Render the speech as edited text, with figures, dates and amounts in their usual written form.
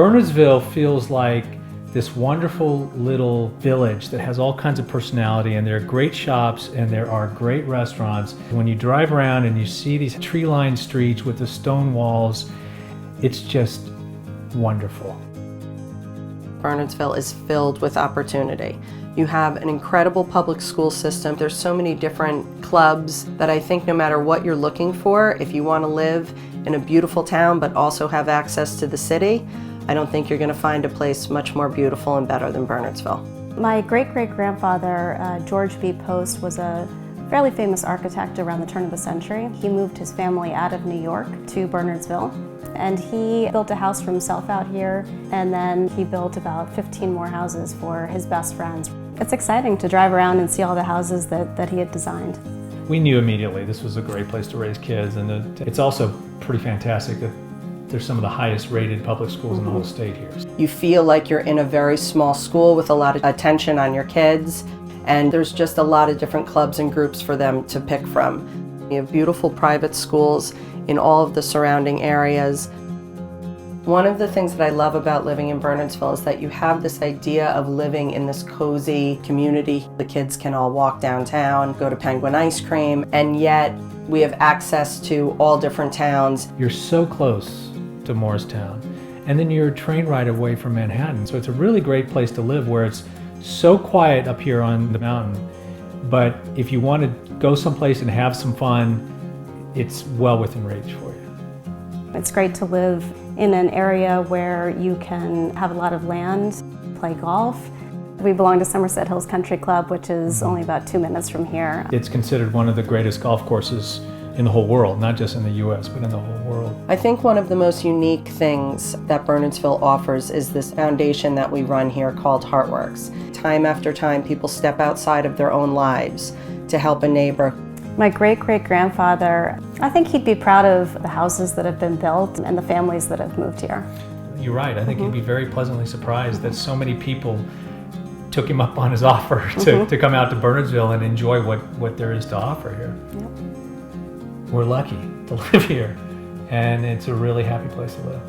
Bernardsville feels like this wonderful little village that has all kinds of personality, and there are great shops and there are great restaurants. When you drive around and you see these tree-lined streets with the stone walls, it's just wonderful. Bernardsville is filled with opportunity. You have an incredible public school system. There's so many different clubs that I think no matter what you're looking for, if you want to live in a beautiful town but also have access to the city, I don't think you're going to find a place much more beautiful and better than Bernardsville. My great-great-grandfather, George B. Post, was a fairly famous architect around the turn of the century. He moved his family out of New York to Bernardsville, and he built a house for himself out here, and then he built about 15 more houses for his best friends. It's exciting to drive around and see all the houses that he had designed. We knew immediately this was a great place to raise kids, and it's also pretty fantastic that there's some of the highest rated public schools in the whole state here. You feel like you're in a very small school with a lot of attention on your kids, and there's just a lot of different clubs and groups for them to pick from. You have beautiful private schools in all of the surrounding areas. One of the things that I love about living in Bernardsville is that you have this idea of living in this cozy community. The kids can all walk downtown, go to Penguin ice cream, and yet we have access to all different towns. You're so close to Morristown, and then you're a train ride away from Manhattan. So it's a really great place to live where it's so quiet up here on the mountain, but if you want to go someplace and have some fun, it's well within reach for you. It's great to live in an area where you can have a lot of land, play golf. We belong to Somerset Hills Country Club, which is only about 2 minutes from here. It's considered one of the greatest golf courses in the whole world, not just in the US, but in the whole world. I think one of the most unique things that Bernardsville offers is this foundation that we run here called Heartworks. Time after time, people step outside of their own lives to help a neighbor. My great-great-grandfather, I think he'd be proud of the houses that have been built and the families that have moved here. You're right. I think he'd be very pleasantly surprised that so many people took him up on his offer to come out to Bernardsville and enjoy what there is to offer here. Yep. We're lucky to live here, and it's a really happy place to live.